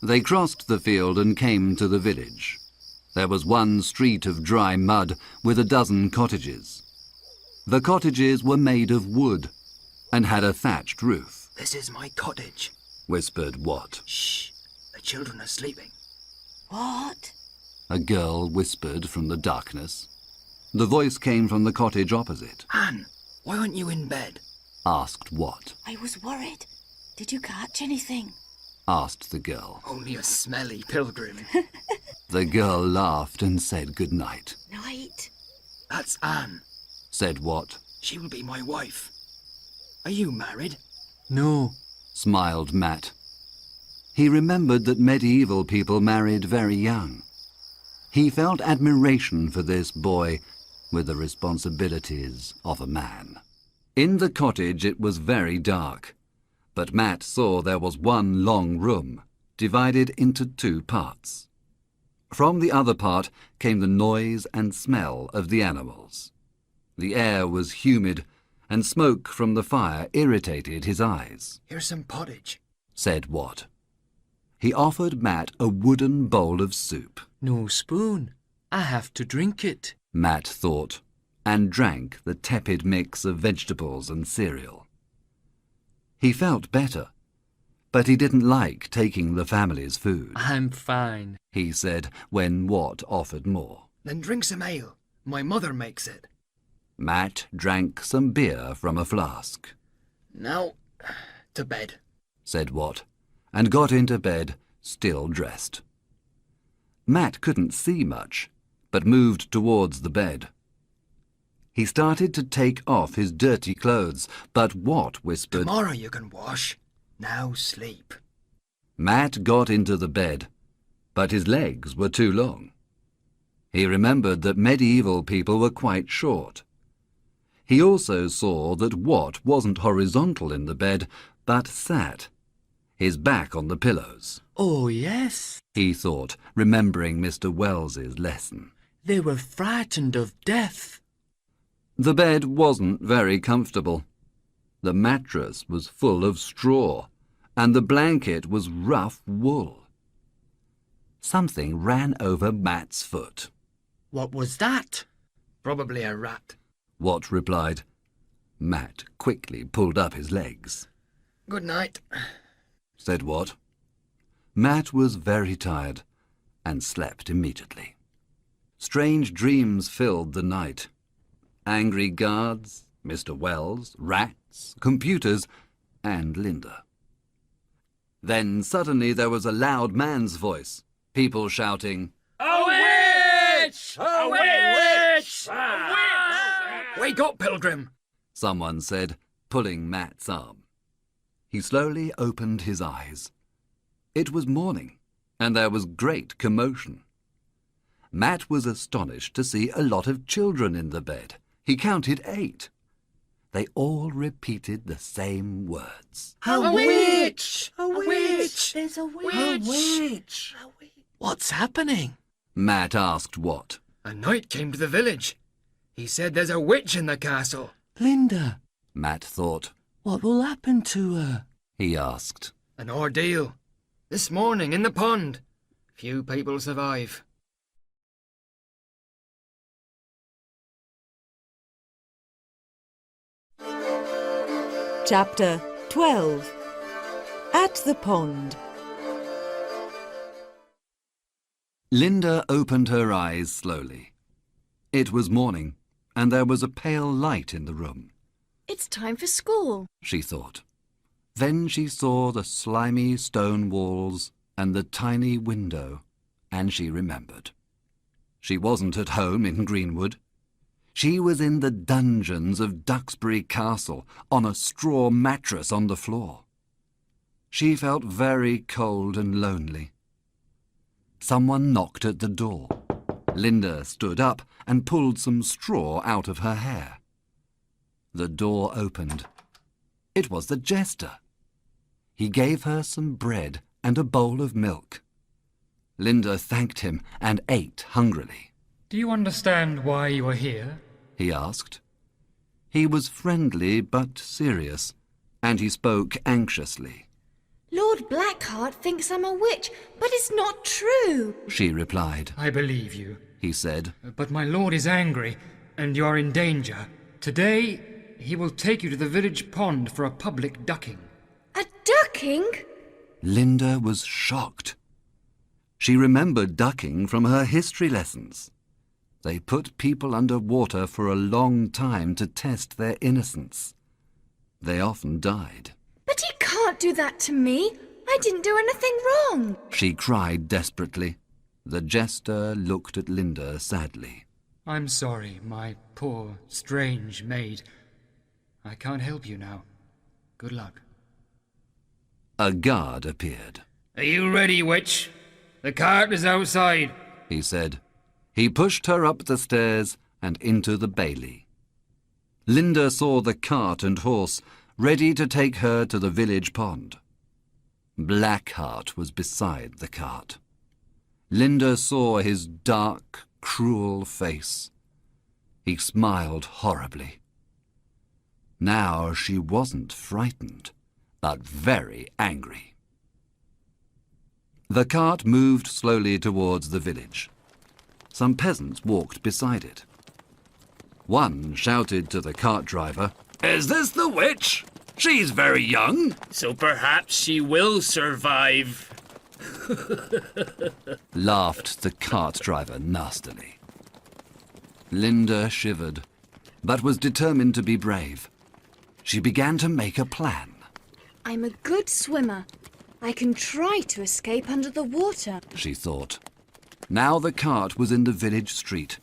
They crossed the field and came to the village. There was one street of dry mud with a dozen cottages. The cottages were made of wood and had a thatched roof. This is my cottage. Whispered Wat. Shh, the children are sleeping. What? A girl whispered from the darkness. The voice came from the cottage opposite. Anne, why aren't you in bed? Asked Wat. I was worried. Did you catch anything? Asked the girl. Only a smelly pilgrim. The girl laughed and said good night. Night. That's Anne. Said Wat. She will be my wife. Are you married? No. Smiled Matt. He remembered that medieval people married very young. He felt admiration for this boy with the responsibilities of a man. In the cottage it was very dark. But Matt saw there was one long room, divided into two parts. From the other part came the noise and smell of the animals. The air was humid, and smoke from the fire irritated his eyes. Here's some pottage, said Watt. He offered Matt a wooden bowl of soup. No spoon. I have to drink it. Matt thought, and drank the tepid mix of vegetables and cereal. He felt better, but he didn't like taking the family's food. I'm fine, he said when Watt offered more. Then drink some ale. My mother makes it. Matt drank some beer from a flask. Now, to bed, said Watt, and got into bed, still dressed. Matt couldn't see much, but moved towards the bed. He started to take off his dirty clothes, but Watt whispered, Tomorrow you can wash. Now sleep. Matt got into the bed, but his legs were too long. He remembered that medieval people were quite short. He also saw that Watt wasn't horizontal in the bed, but sat, his back on the pillows. Oh, yes, he thought, remembering Mr. Wells's lesson. They were frightened of death. The bed wasn't very comfortable. The mattress was full of straw, and the blanket was rough wool. Something ran over Matt's foot. What was that? Probably a rat. Watt replied. Matt quickly pulled up his legs. Good night, said Watt. Matt was very tired and slept immediately. Strange dreams filled the night. Angry guards, Mr. Wells, rats, computers, and Linda. Then suddenly there was a loud man's voice, people shouting, A witch! A witch! A witch! Wake up, Pilgrim! Someone said, pulling Matt's arm. He slowly opened his eyes. It was morning, and there was great commotion. Matt was astonished to see a lot of children in the bed. He counted 8. They all repeated the same words. A witch! A witch! There's a witch! A witch! What's happening? Matt asked Watt. A knight came to the village. He said there's a witch in the castle. Linda, Matt thought. what will happen to her? He asked. An ordeal. This morning in the pond. Few people survive. Chapter 12. At the Pond. Linda opened her eyes slowly. It was morning, and there was a pale light in the room. It's time for school. She thought. Then she saw the slimy stone walls and the tiny window, and she remembered. She wasn't at home in Greenwood. She was in the dungeons of Duxbury Castle, on a straw mattress on the floor. She felt very cold and lonely. Someone knocked at the door. Linda stood up and pulled some straw out of her hair. The door opened. It was the jester. He gave her some bread and a bowl of milk. Linda thanked him and ate hungrily. Do you understand why you are here? He asked. He was friendly but serious, and he spoke anxiously. Lord Blackheart thinks I'm a witch, but it's not true. She replied. I believe you. He said. But my lord is angry, and you are in danger. Today, he will take you to the village pond for a public ducking. A ducking? Linda was shocked. She remembered ducking from her history lessons. They put people under water for a long time to test their innocence. They often died. But he can't do that to me. I didn't do anything wrong. She cried desperately. The jester looked at Linda sadly. I'm sorry, my poor, strange maid. I can't help you now. Good luck. A guard appeared. Are you ready, witch? The cart is outside, he said. He pushed her up the stairs and into the bailey. Linda saw the cart and horse ready to take her to the village pond. Blackheart was beside the cart. Linda saw his dark, cruel face. He smiled horribly. Now she wasn't frightened, but very angry. The cart moved slowly towards the village. Some peasants walked beside it. One shouted to the cart driver, "Is this the witch? She's very young." So perhaps she will survive. Laughed the cart driver nastily. Linda shivered, but was determined to be brave. She began to make a plan. I'm a good swimmer. I can try to escape under the water. She thought. Now the cart was in the village street,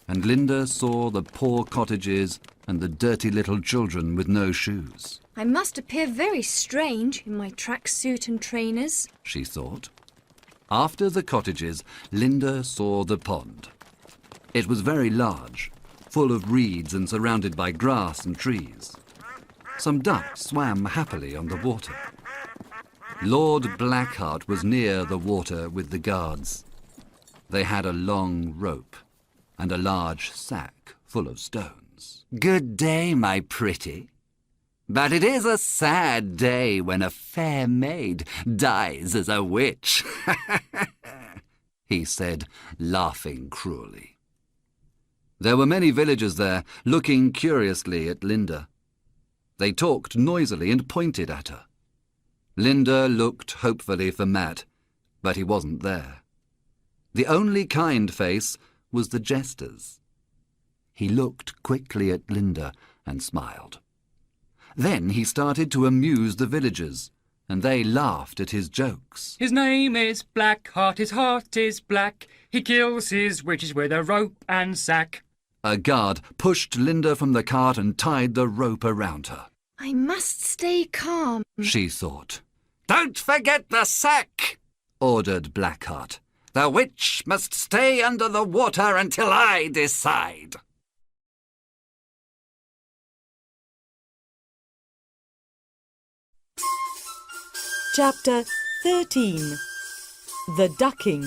and Linda saw the poor cottages and the dirty little children with no shoes. I must appear very strange in my tracksuit and trainers. She thought. After the cottages, Linda saw the pond. It was very large, full of reeds and surrounded by grass and trees. Some ducks swam happily on the water. Lord Blackheart was near the water with the guards. They had a long rope and a large sack full of stones. "Good day, my pretty. But it is a sad day when a fair maid dies as a witch," he said, laughing cruelly. There were many villagers there, looking curiously at Linda. They talked noisily and pointed at her. Linda looked hopefully for Matt, but he wasn't there. The only kind face was the jester's. He looked quickly at Linda and smiled. Then he started to amuse the villagers, and they laughed at his jokes. His name is Blackheart, his heart is black. He kills his witches with a rope and sack. A guard pushed Linda from the cart and tied the rope around her. I must stay calm. She thought. "Don't forget the sack," ordered Blackheart. "The witch must stay under the water until I decide." Chapter 13. The Ducking.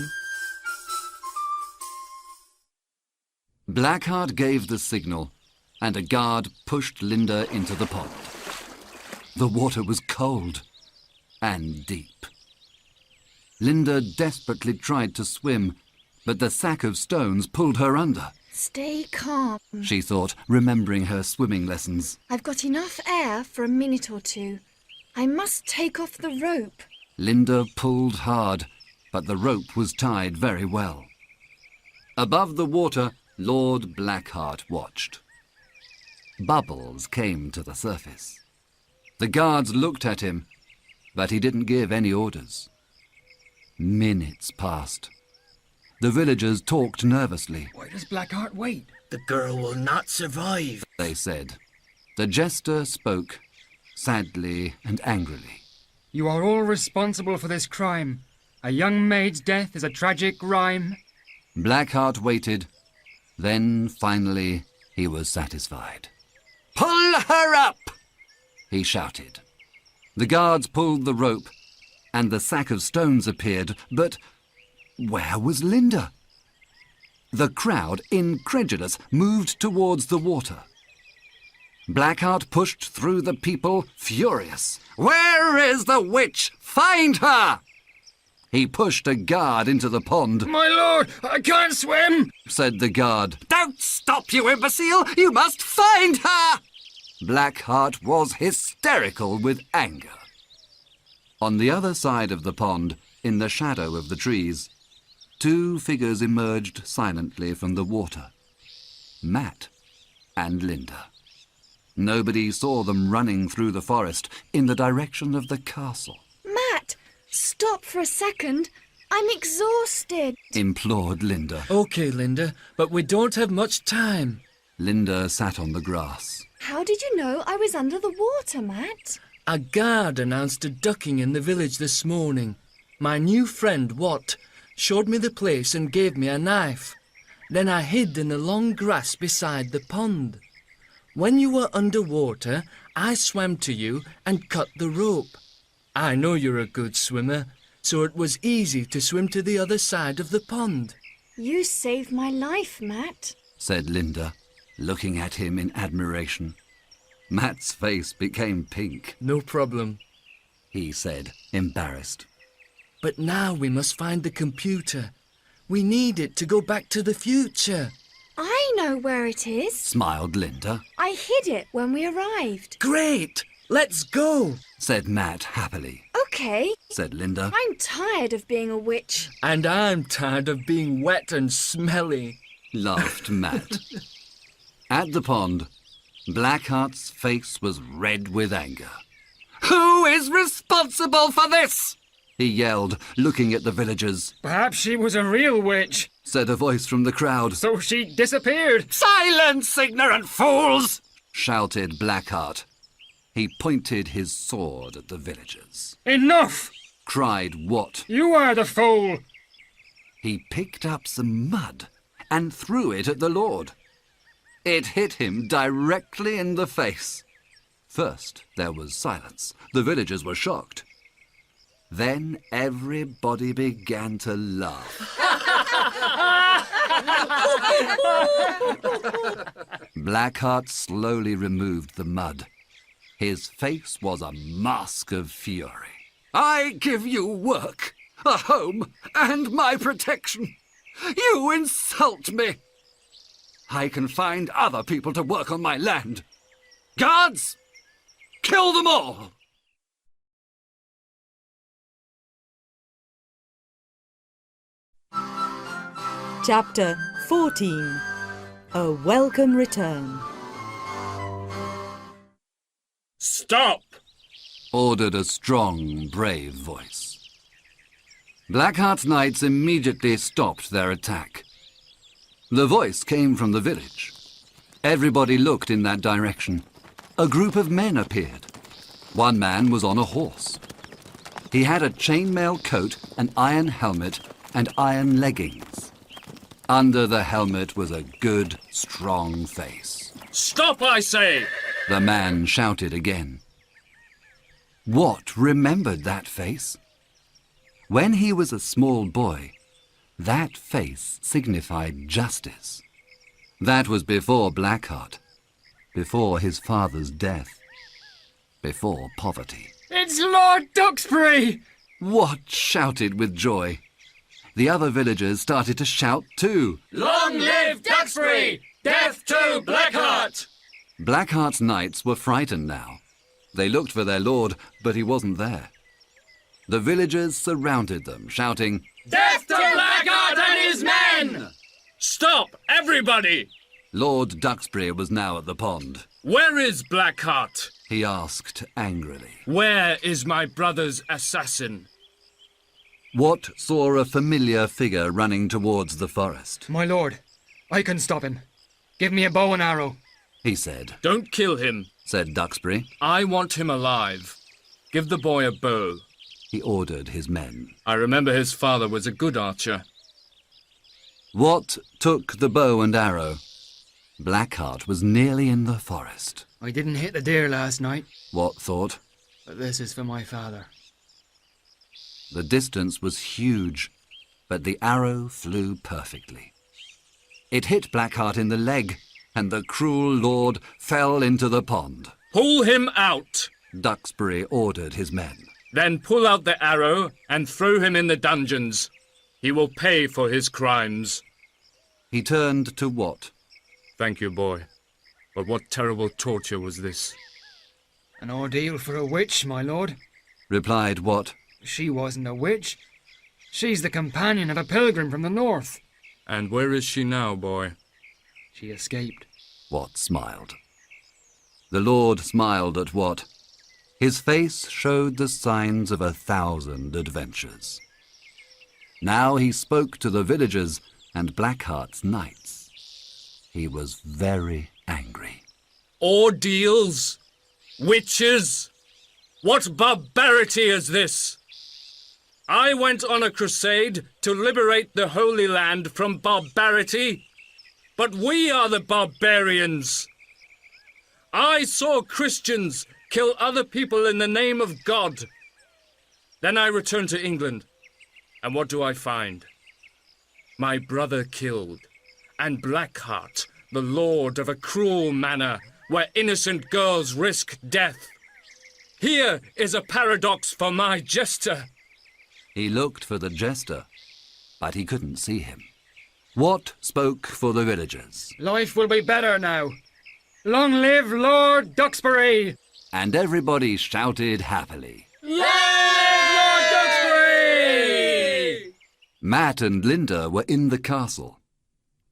Blackheart gave the signal, and a guard pushed Linda into the pond. The water was cold and deep. Linda desperately tried to swim, but the sack of stones pulled her under. Stay calm. She thought, remembering her swimming lessons. I've got enough air for a minute or two. I must take off the rope. Linda pulled hard, but the rope was tied very well. Above the water, Lord Blackheart watched. Bubbles came to the surface. The guards looked at him, but he didn't give any orders. Minutes passed. The villagers talked nervously. Why does Blackheart wait? The girl will not survive, They said. The jester spoke, sadly and angrily. You are all responsible for this crime. A young maid's death is a tragic rhyme. Blackheart waited. Then, finally, he was satisfied. "Pull her up!" he shouted. The guards pulled the rope, and the sack of stones appeared, but where was Linda? The crowd, incredulous, moved towards the water. Blackheart pushed through the people, furious. "Where is the witch? Find her!" He pushed a guard into the pond. My lord, I can't swim, said the guard. "Don't stop, you imbecile! You must find her!" Blackheart was hysterical with anger. On the other side of the pond, in the shadow of the trees, two figures emerged silently from the water. Matt and Linda. Nobody saw them running through the forest in the direction of the castle. Matt, stop for a second. I'm exhausted. Implored Linda. OK, Linda, but we don't have much time. Linda sat on the grass. How did you know I was under the water, Matt? A guard announced a ducking in the village this morning. My new friend, Watt, showed me the place and gave me a knife. Then I hid in the long grass beside the pond. When you were underwater, I swam to you and cut the rope. I know you're a good swimmer, so it was easy to swim to the other side of the pond. You saved my life, Matt. said Linda, looking at him in admiration. Matt's face became pink. No problem. He said, embarrassed. But now we must find the computer. We need it to go back to the future. I know where it is. Smiled Linda. I hid it when we arrived. Great! Let's go! Said Matt happily. Okay. Said Linda. I'm tired of being a witch. And I'm tired of being wet and smelly. Laughed Matt. At the pond, Blackheart's face was red with anger. Who is responsible for this? He yelled, looking at the villagers. Perhaps she was a real witch, Said a voice from the crowd. so she disappeared. Silence, ignorant fools! Shouted Blackheart. He pointed his sword at the villagers. Enough! Cried Wat. You are the fool! He picked up some mud and threw it at the Lord. It hit him directly in the face. First, there was silence. The villagers were shocked. Then everybody began to laugh. Blackheart slowly removed the mud. His face was a mask of fury. I give you work, a home, and my protection. You insult me. I can find other people to work on my land. Guards, kill them all. Chapter 14. A Welcome Return. Stop! Ordered a strong, brave voice. Blackheart's knights immediately stopped their attack. The voice came from the village. Everybody looked in that direction. A group of men appeared. One man was on a horse. He had a chainmail coat, an iron helmet, and iron leggings. Under the helmet was a good, strong face. Stop, I say! The man shouted again. Wat remembered that face. When he was a small boy, that face signified justice. That was before Blackheart, before his father's death, before poverty. It's Lord Duxbury! Wat shouted with joy. The other villagers started to shout too. Long live Duxbury! Death to Blackheart! Blackheart's knights were frightened now. They looked for their lord, but he wasn't there. The villagers surrounded them, shouting, Death to Blackheart and his men! Stop, everybody! Lord Duxbury was now at the pond. Where is Blackheart? He asked angrily. Where is my brother's assassin? Wat saw a familiar figure running towards the forest. My lord, I can stop him. Give me a bow and arrow. He said, Don't kill him. said Duxbury. I want him alive. Give the boy a bow. He ordered his men. I remember his father was a good archer. Wat took the bow and arrow. Blackheart was nearly in the forest. I didn't hit the deer last night, Wat thought. but this is for my father. The distance was huge, but the arrow flew perfectly. It hit Blackheart in the leg, and the cruel lord fell into the pond. Pull him out. Duxbury ordered his men. Then pull out the arrow and throw him in the dungeons. He will pay for his crimes. He turned to Wat. Thank you, boy. But what terrible torture was this? An ordeal for a witch, my lord. Replied Wat. She wasn't a witch. She's the companion of a pilgrim from the north. And where is she now, boy? She escaped. Wat smiled. The Lord smiled at Wat. His face showed the signs of 1,000 adventures. Now he spoke to the villagers and Blackheart's knights. He was very angry. Ordeals? Witches? What barbarity is this? I went on a crusade to liberate the Holy Land from barbarity, but we are the barbarians. I saw Christians kill other people in the name of God. Then I returned to England, and what do I find? My brother killed, and Blackheart, the lord of a cruel manor where innocent girls risk death. Here is a paradox for my jester. He looked for the jester, but he couldn't see him. What spoke for the villagers? Life will be better now. Long live Lord Duxbury! And everybody shouted happily. Long live Lord Duxbury! Matt and Linda were in the castle.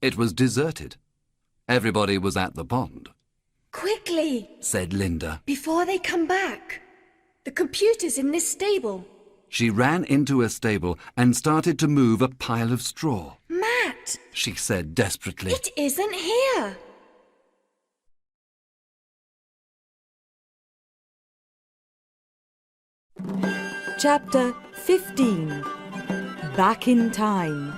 It was deserted. Everybody was at the pond. Quickly, Said Linda. before they come back. The computer's in this stable. She ran into a stable and started to move a pile of straw. Matt, She said desperately. it isn't here. Chapter 15. Back in Time.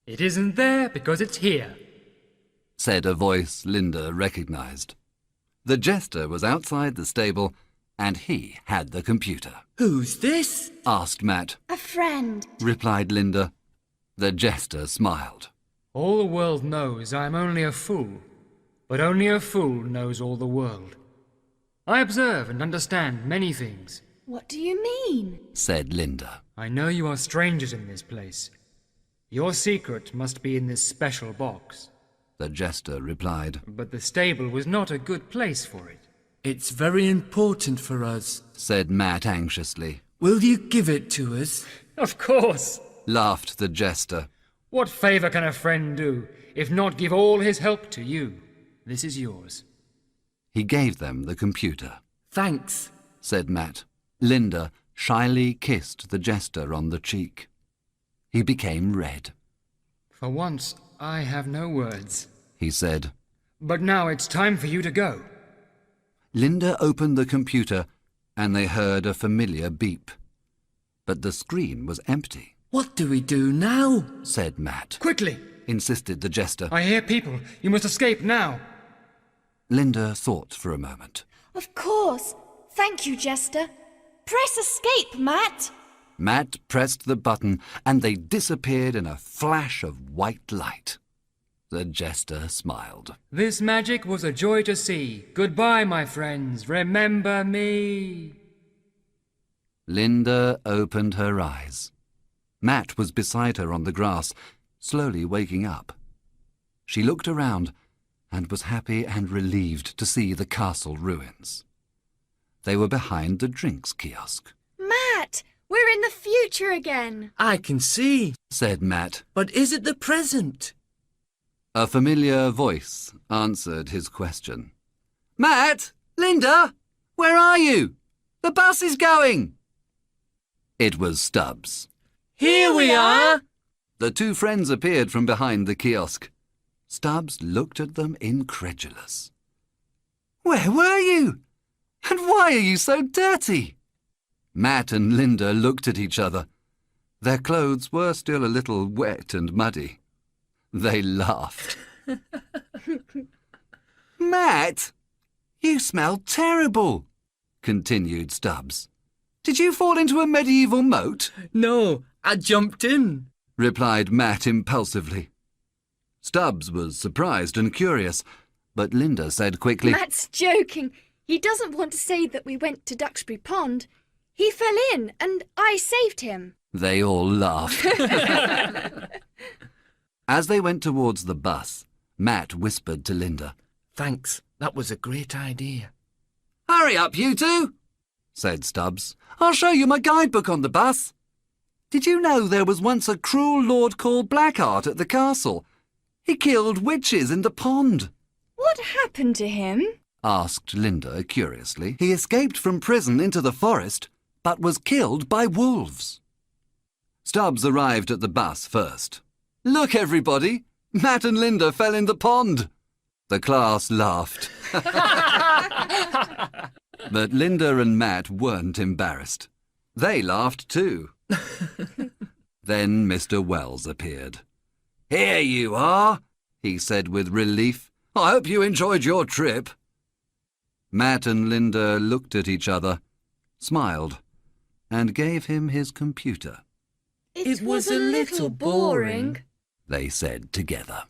It isn't there because it's here. Said a voice Linda recognized. The jester was outside the stable, and he had the computer. Who's this? Asked Matt. A friend. Replied Linda. The jester smiled. All the world knows I'm only a fool, but only a fool knows all the world. I observe and understand many things. What do you mean? Said Linda. I know you are strangers in this place. Your secret must be in this special box. The jester replied. But the stable was not a good place for it. It's very important for us. Said Matt anxiously. Will you give it to us? Of course! Laughed the jester. What favour can a friend do, if not give all his help to you? This is yours. He gave them the computer. Thanks. Said Matt. Linda shyly kissed the jester on the cheek. He became red. For once, I have no words. He said. But now it's time for you to go. Linda opened the computer, and they heard a familiar beep. But the screen was empty. What do we do now? Said Matt. Quickly! Insisted the jester. I hear people. You must escape now. Linda thought for a moment. Of course. Thank you, Jester. Press escape, Matt. Matt pressed the button, and they disappeared in a flash of white light. The jester smiled. This magic was a joy to see. Goodbye, my friends. Remember me. Linda opened her eyes. Matt was beside her on the grass, slowly waking up. She looked around and was happy and relieved to see the castle ruins. They were behind the drinks kiosk. Matt, we're in the future again. I can see, Said Matt. but is it the present? A familiar voice answered his question. Matt! Linda! Where are you? The bus is going! It was Stubbs. Here we are! The two friends appeared from behind the kiosk. Stubbs looked at them incredulous. Where were you? And why are you so dirty? Matt and Linda looked at each other. Their clothes were still a little wet and muddy. They laughed. Matt, you smell terrible, continued Stubbs. Did you fall into a medieval moat? No, I jumped in, Replied Matt impulsively. Stubbs was surprised and curious, but Linda said quickly, Matt's joking. He doesn't want to say that we went to Duxbury Pond. He fell in and I saved him. They all laughed. As they went towards the bus, Matt whispered to Linda, Thanks, that was a great idea. Hurry up, you two, said Stubbs. I'll show you my guidebook on the bus. Did you know there was once a cruel lord called Blackheart at the castle? He killed witches in the pond. What happened to him? Asked Linda curiously. He escaped from prison into the forest, but was killed by wolves. Stubbs arrived at the bus first. Look, everybody! Matt and Linda fell in the pond. The class laughed. But Linda and Matt weren't embarrassed. They laughed too. Then Mr. Wells appeared. Here you are. he said with relief. "I hope you enjoyed your trip." Matt and Linda looked at each other, smiled, and gave him his computer. It was a little boring, They said together.